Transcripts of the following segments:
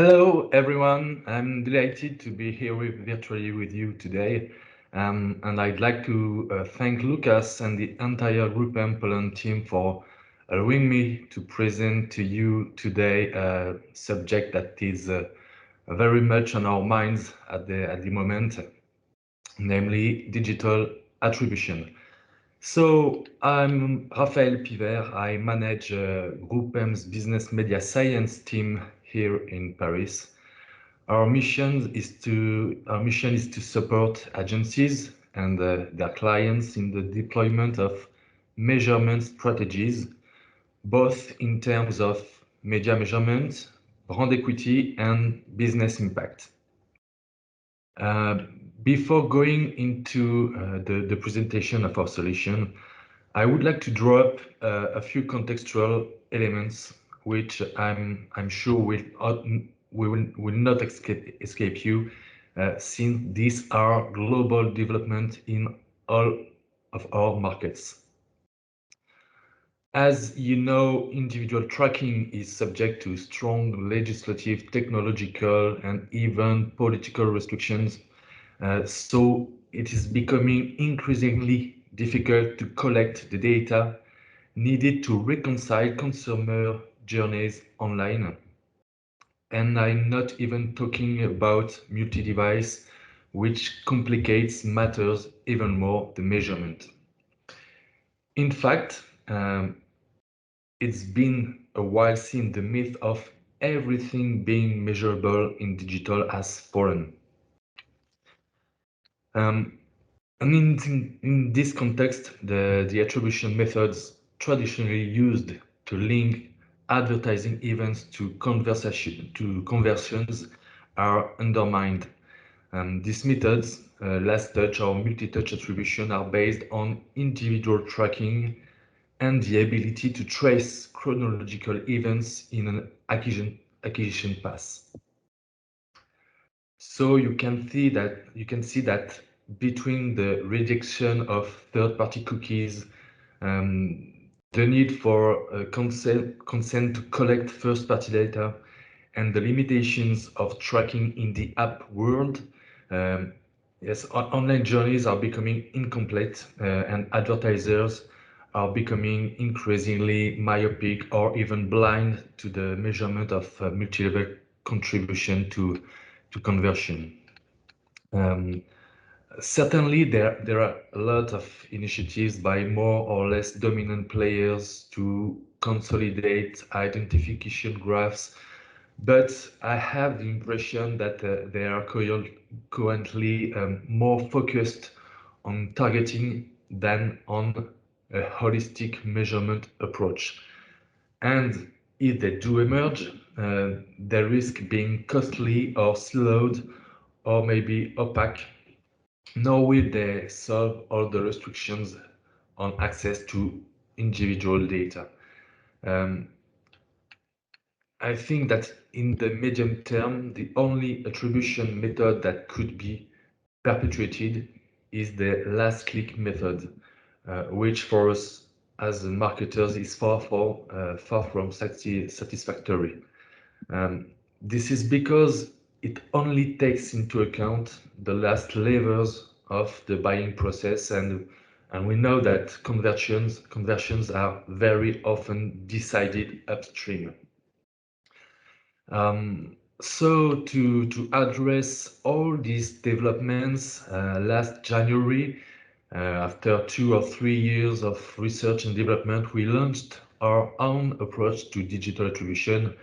Hello, everyone. I'm delighted to be here virtually with you today. And I'd like to thank Lucas and the entire GroupM Poland team for allowing me to present to you today a subject that is very much on our minds at the moment, namely digital attribution. So I'm Raphael Pivert. I manage GroupM's business media science team here in Paris. Our mission is to support agencies and their clients in the deployment of measurement strategies, both in terms of media measurement, brand equity, and business impact. Uh, Before going into the presentation of our solution, I would like to draw up a few contextual elements, which I'm sure will not escape you, since these are global development in all of our markets. As you know, individual tracking is subject to strong legislative, technological, and even political restrictions. So it is becoming increasingly difficult to collect the data needed to reconcile consumer journeys online. And I'm not even talking about multi-device, which complicates matters even more, the measurement. In fact, it's been a while since the myth of everything being measurable in digital has fallen. And in this context, the attribution methods traditionally used to link advertising events to conversions are undermined. These methods, last touch or multi-touch attribution, are based on individual tracking and the ability to trace chronological events in an acquisition path. So you can see that between the rejection of third-party cookies, the need for consent to collect first-party data, and the limitations of tracking in the app world, yes, online journeys are becoming incomplete, and advertisers are becoming increasingly myopic or even blind to the measurement of multi-level contribution to conversion. Um, Certainly, there are a lot of initiatives by more or less dominant players to consolidate identification graphs, but I have the impression that they are currently more focused on targeting than on a holistic measurement approach. And if they do emerge, they risk being costly or slowed or maybe opaque, nor will they solve all the restrictions on access to individual data. Um, I think that in the medium term, the only attribution method that could be perpetuated is the last click method, which for us as marketers is far from satisfactory. This is because it only takes into account the last levers of the buying process, and we know that conversions are very often decided upstream. So to address all these developments, last January, after 2 or 3 years of research and development, we launched our own approach to digital attribution,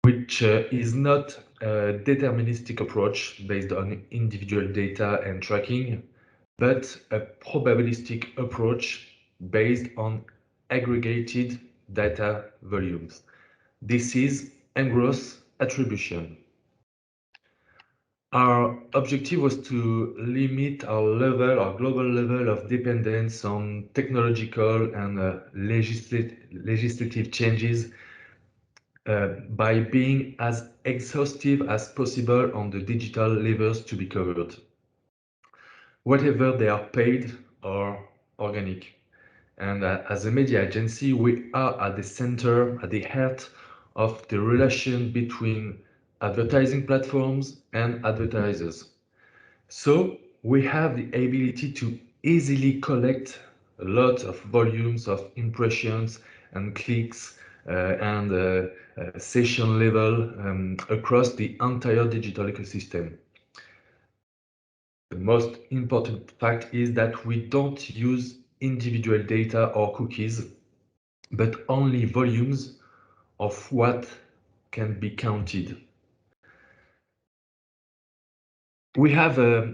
which is not a deterministic approach based on individual data and tracking, but a probabilistic approach based on aggregated data volumes. This is engross attribution. Our objective was to limit our global level of dependence on technological and legislative changes by being as exhaustive as possible on the digital levers to be covered, whether they are paid or organic. And as a media agency, we are at the center, at the heart of the relation between advertising platforms, and advertisers. So we have the ability to easily collect a lot of volumes of impressions and clicks and session level across the entire digital ecosystem. The most important fact is that we don't use individual data or cookies, but only volumes of what can be counted. We have a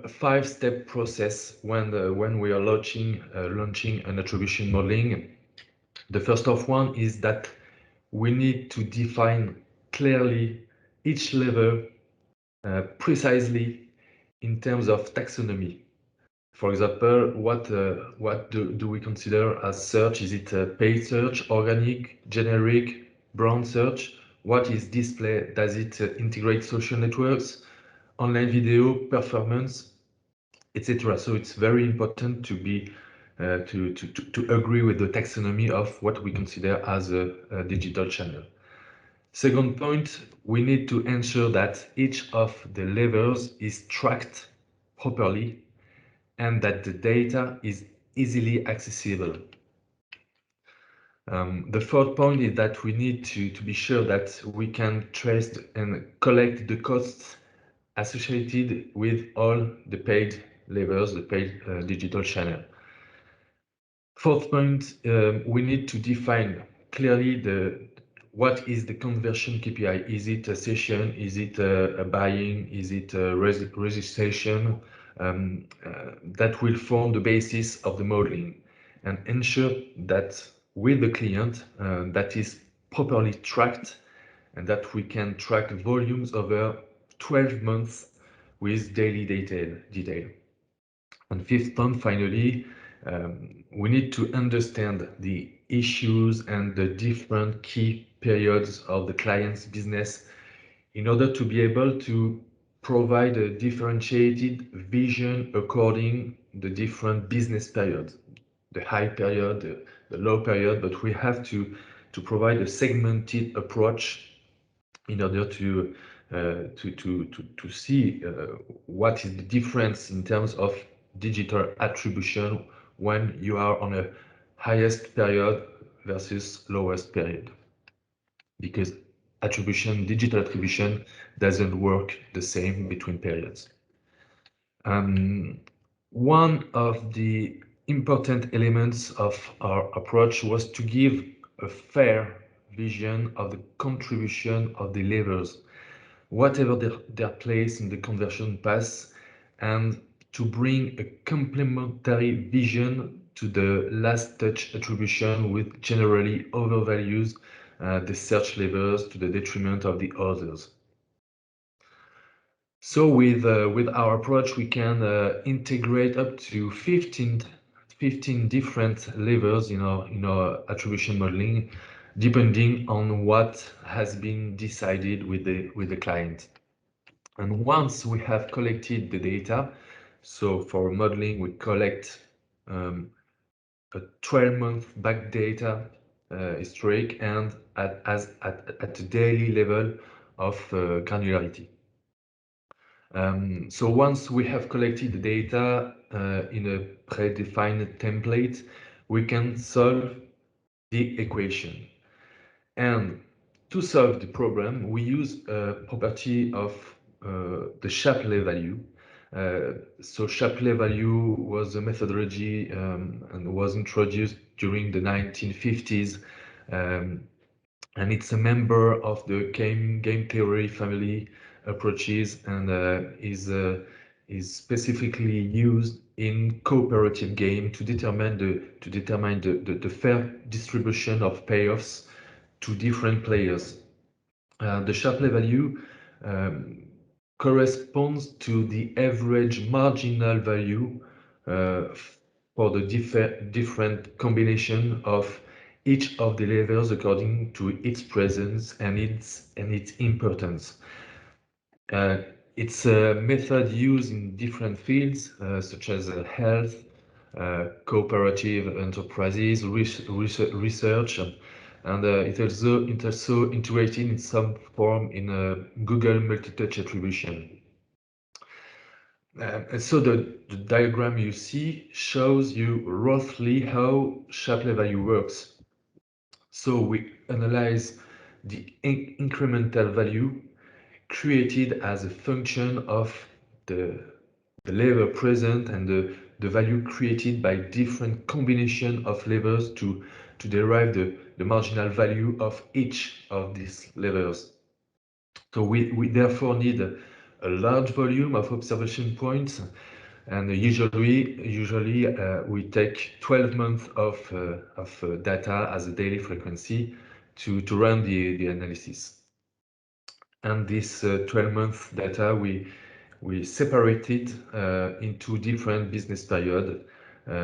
five-step process when we are launching an attribution modeling. The first of one is that we need to define clearly each level precisely in terms of taxonomy. For example, what do we consider as search? Is it paid search, organic, generic, brand search? What is display? Does it integrate social networks, online video, performance, etc.? So it's very important to be to agree with the taxonomy of what we consider as a digital channel. Second point, we need to ensure that each of the levels is tracked properly and that the data is easily accessible. The third point is that we need to be sure that we can trace and collect the costs associated with all the paid levels, the paid digital channel. Fourth point, we need to define clearly what is the conversion KPI. Is it a session? Is it a buying? Is it a registration? That will form the basis of the modeling and ensure that with the client that is properly tracked and that we can track volumes over 12 months with daily detail. And fifth point, finally, we need to understand the issues and the different key periods of the client's business in order to be able to provide a differentiated vision according the different business periods, the high period, the low period, but we have to provide a segmented approach in order to see what is the difference in terms of digital attribution when you are on a highest period versus lowest period. Because digital attribution doesn't work the same between periods. One of the important elements of our approach was to give a fair vision of the contribution of the levers, whatever their place in the conversion path, and to bring a complementary vision to the last touch attribution, which generally overvalues the search levers to the detriment of the others. So with our approach, we can integrate up to 15 different levers in our attribution modeling, depending on what has been decided with the client. And once we have collected the data, so for modeling, we collect a 12-month back data historic and at the daily level of granularity. So once we have collected the data in a predefined template, we can solve the equation. And to solve the problem, we use a property of the Shapley value. So Shapley value was a methodology and was introduced during the 1950s. And it's a member of the game theory family approaches and is specifically used in cooperative game to determine the fair distribution of payoffs to different players. The Shapley value corresponds to the average marginal value for the different combination of each of the levels according to its presence and its importance. It's a method used in different fields such as health, cooperative enterprises, research, and it also integrated in some form in Google multi-touch attribution. And so the diagram you see shows you roughly how Shapley value works. So we analyze the incremental value created as a function of the lever present and the value created by different combination of levers to derive the marginal value of each of these levers. So we therefore need a large volume of observation points, and usually we take 12 months of data as a daily frequency to run the analysis. And this 12-month data we separated into different business periods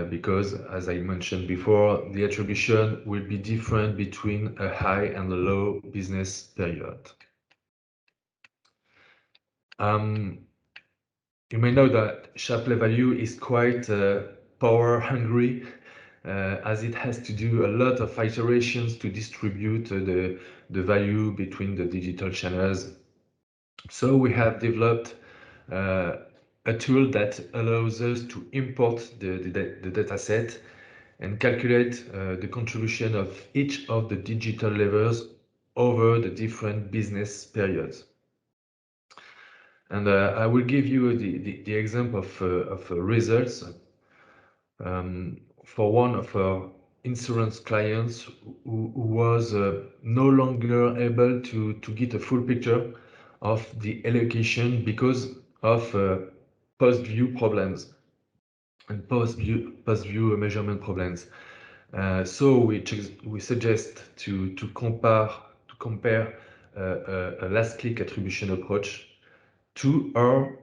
because, as I mentioned before, the attribution will be different between a high and a low business period. You may know that Shapley value is quite power hungry as it has to do a lot of iterations to distribute the value between the digital channels. So we have developed a tool that allows us to import the data set and calculate the contribution of each of the digital levers over the different business periods. And I will give you the example of results for one of our insurance clients who was no longer able to get a full picture of the allocation because of post-view problems and post-view measurement problems. So we suggest to compare a last click attribution approach to our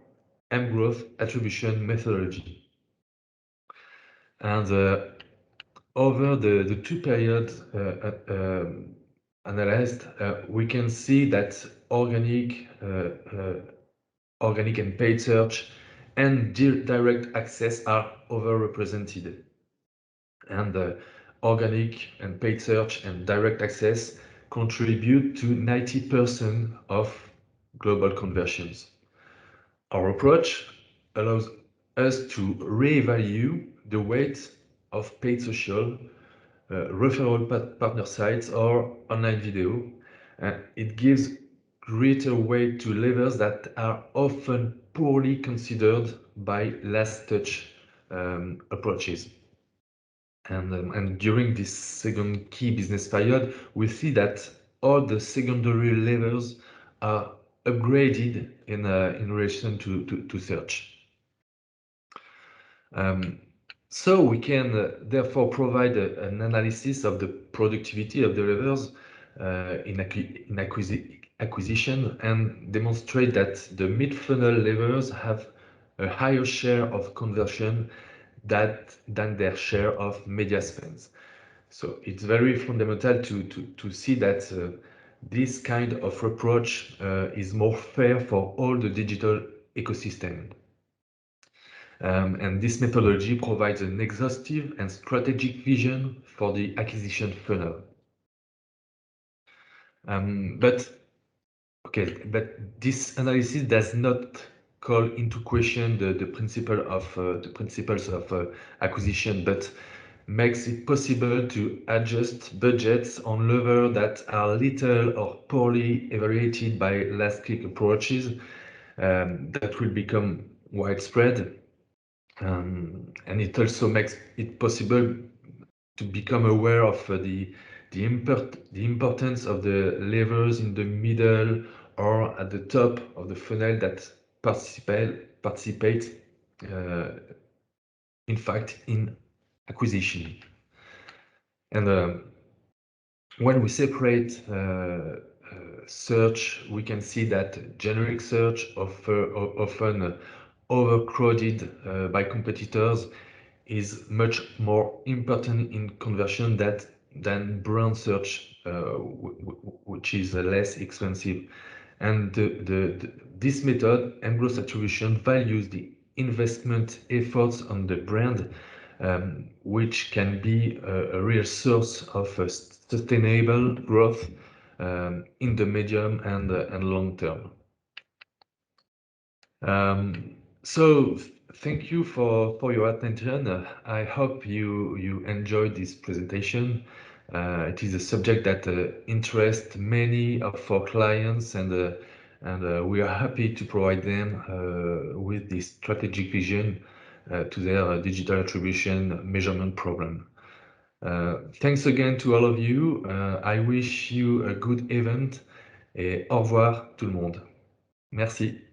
M-growth attribution methodology. And over the two periods analyzed, we can see that organic and paid search and direct access are overrepresented. And organic and paid search and direct access contribute to 90% of global conversions. Our approach allows us to revalue the weight of paid social, referral partner sites, or online video. It gives greater weight to levers that are often poorly considered by last touch approaches. And during this second key business period, we see that all the secondary levers are upgraded in relation to search. So we can therefore provide an analysis of the productivity of the levers in acquisition and demonstrate that the mid-funnel levers have a higher share of conversion than their share of media spends. So it's very fundamental to see that this kind of approach is more fair for all the digital ecosystem. And this methodology provides an exhaustive and strategic vision for the acquisition funnel. But this analysis does not call into question the principles of acquisition, but makes it possible to adjust budgets on levers that are little or poorly evaluated by last click approaches that will become widespread. And it also makes it possible to become aware of the importance of the levers in the middle or at the top of the funnel that participate in fact in acquisition. And when we separate search, we can see that generic search often overcrowded by competitors is much more important in conversion than brand search, which is less expensive. And this method, M-growth attribution, values the investment efforts on the brand which can be a real source of sustainable growth in the medium and long term. So thank you for your attention. I hope you enjoyed this presentation. It is a subject that interests many of our clients, and we are happy to provide them with this strategic vision to their digital attribution measurement program. Thanks again to all of you. I wish you a good event et au revoir tout le monde. Merci.